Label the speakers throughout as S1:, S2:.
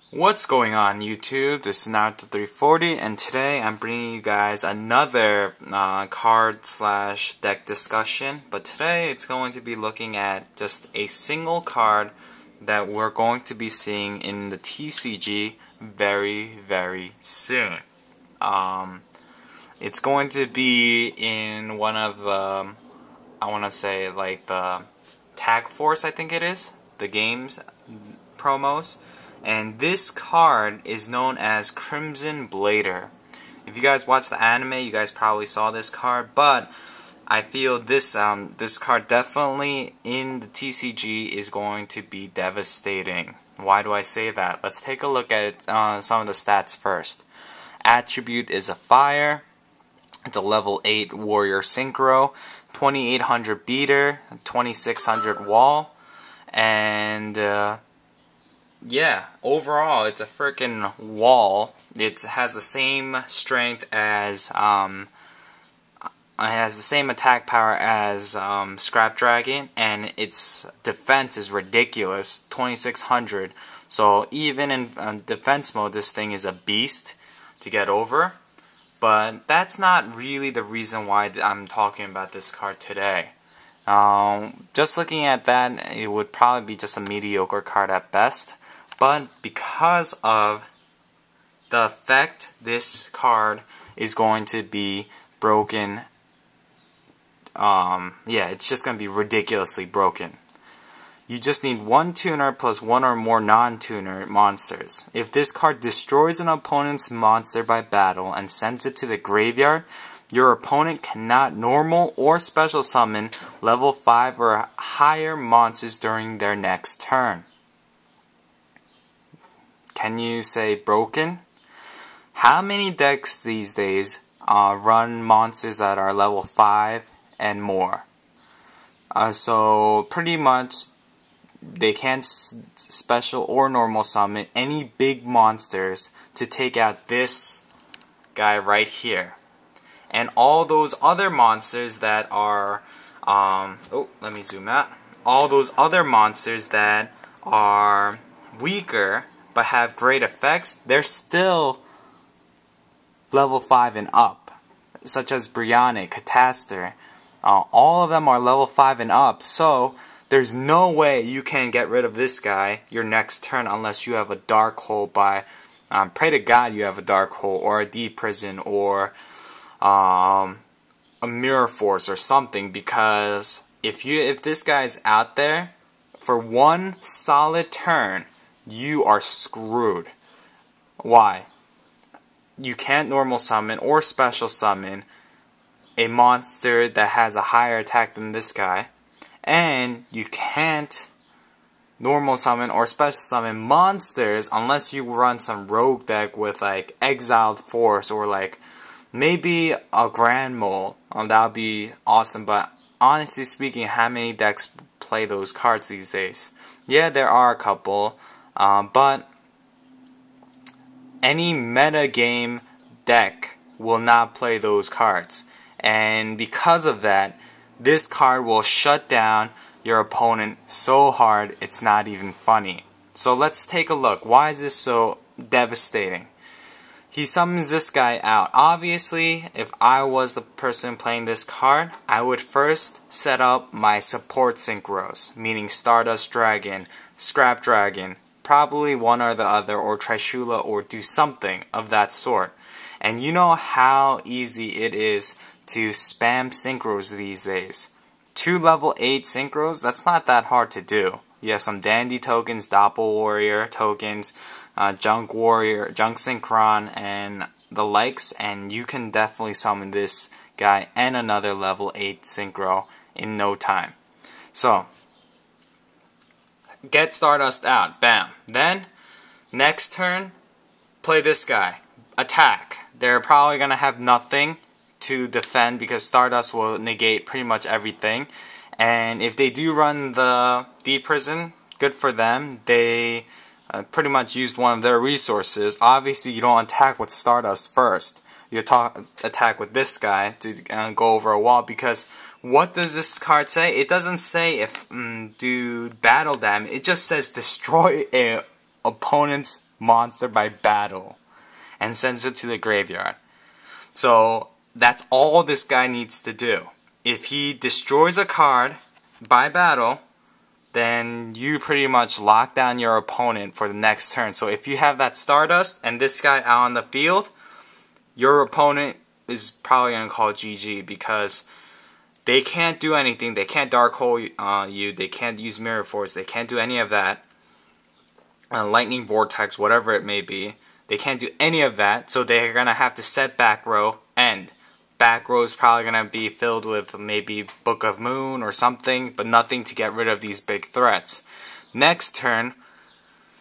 S1: What's going on YouTube? This is Ep.3 and today I'm bringing you guys another card slash deck discussion, but today it's going to be looking at just a single card that we're going to be seeing in the TCG very soon. It's going to be in one of the, I want to say like the Tag Force, I think it is, the game's promos. And this card is known as Crimson Blader. If you guys watch the anime, you guys probably saw this card, but I feel this this card definitely in the TCG is going to be devastating. Why do I say that? Let's take a look at some of the stats first. Attribute is a fire. It's a level 8 warrior synchro, 2800 beater, 2600 wall, and yeah, overall it's a freaking wall. It has the same strength as it has the same attack power as Scrap Dragon, and its defense is ridiculous, 2600. So even in defense mode, this thing is a beast to get over. But that's not really the reason why I'm talking about this card today. Just looking at that, it would probably be just a mediocre card at best. But because of the effect, this card is going to be broken. Yeah, it's just going to be ridiculously broken. You just need one tuner plus one or more non-tuner monsters. If this card destroys an opponent's monster by battle and sends it to the graveyard, your opponent cannot normal or special summon level 5 or higher monsters during their next turn. Can you say broken? How many decks these days run monsters that are level 5 and more? So pretty much they can't special or normal summon any big monsters to take out this guy right here. And all those other monsters that are let me zoom out. All those other monsters that are weaker but have great effects, they're still level 5 and up, such as Brianne, Catastor. All of them are level 5 and up, so there's no way you can get rid of this guy your next turn unless you have a Dark Hole by, pray to God you have a Dark Hole, or a Deep Prison, or a Mirror Force or something, because if this guy's out there for one solid turn, you are screwed. Why? You can't normal summon or special summon a monster that has a higher attack than this guy, and you can't normal summon or special summon monsters unless you run some rogue deck with like Exiled Force or like maybe a Grand Mole. That would be awesome, but honestly speaking, how many decks play those cards these days? Yeah, there are a couple. But any meta game deck will not play those cards, and because of that, this card will shut down your opponent so hard it's not even funny. So let's take a look. Why is this so devastating? He summons this guy out. Obviously, if I was the person playing this card, I would first set up my support synchros, meaning Stardust Dragon, Scrap Dragon, probably one or the other, or Trishula, or do something of that sort. And you know how easy it is to spam synchros these days. 2 level 8 synchros, that's not that hard to do. You have some Dandy tokens, Doppel Warrior tokens, Junk Warrior, Junk Synchron, and the likes, and you can definitely summon this guy and another level 8 synchro in no time. So get Stardust out, bam. Then, next turn, play this guy. Attack. They're probably going to have nothing to defend because Stardust will negate pretty much everything. And if they do run the Deep Prison, good for them. They pretty much used one of their resources. Obviously, you don't attack with Stardust first. You attack with this guy to go over a wall, because what does this card say? It doesn't say if do battle damage. It just says destroy a opponent's monster by battle and sends it to the graveyard. So that's all this guy needs to do. If he destroys a card by battle, then you pretty much lock down your opponent for the next turn. So if you have that Stardust and this guy out on the field, your opponent is probably going to call GG, because they can't do anything. They can't Dark Hole you. They can't use Mirror Force. They can't do any of that. Lightning Vortex, whatever it may be. They can't do any of that. So they're going to have to set back row. And back row is probably going to be filled with maybe Book of Moon or something. But nothing to get rid of these big threats. Next turn,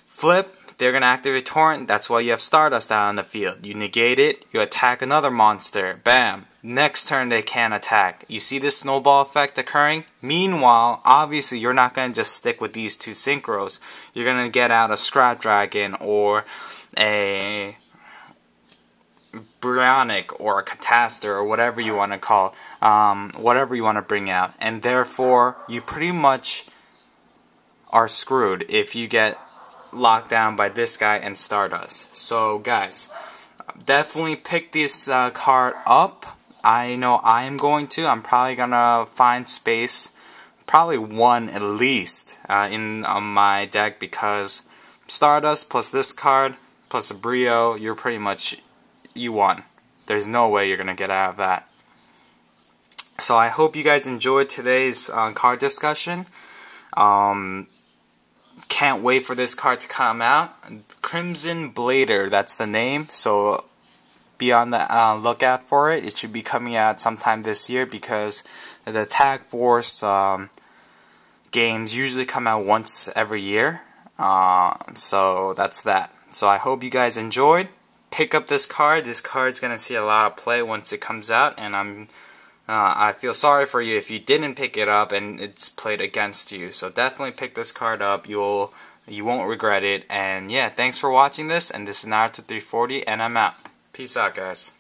S1: flip. They're going to activate Torrent. That's why you have Stardust out on the field. You negate it. You attack another monster. Bam. Next turn they can't attack. You see this snowball effect occurring? Meanwhile, obviously you're not going to just stick with these two synchros. You're going to get out a Scrap Dragon or a Bryonic or a Catastor or whatever you want to call, whatever you want to bring out. And therefore, you pretty much are screwed if you get locked down by this guy and Stardust. So guys, definitely pick this card up. I know I am going to. I'm probably going to find space, probably one at least, in my deck, because Stardust plus this card plus a Brio, you're pretty much, you won. There's no way you're going to get out of that. So I hope you guys enjoyed today's card discussion. Can't wait for this card to come out. Crimson Blader, that's the name. So be on the lookout for it. It should be coming out sometime this year, because the Tag Force games usually come out once every year. So that's that. So I hope you guys enjoyed. Pick up this card. This card's gonna see a lot of play once it comes out, and I feel sorry for you if you didn't pick it up and it's played against you. So definitely pick this card up. You won't regret it. And yeah, thanks for watching this. And this is Ep.3 and I'm out. Peace out, guys.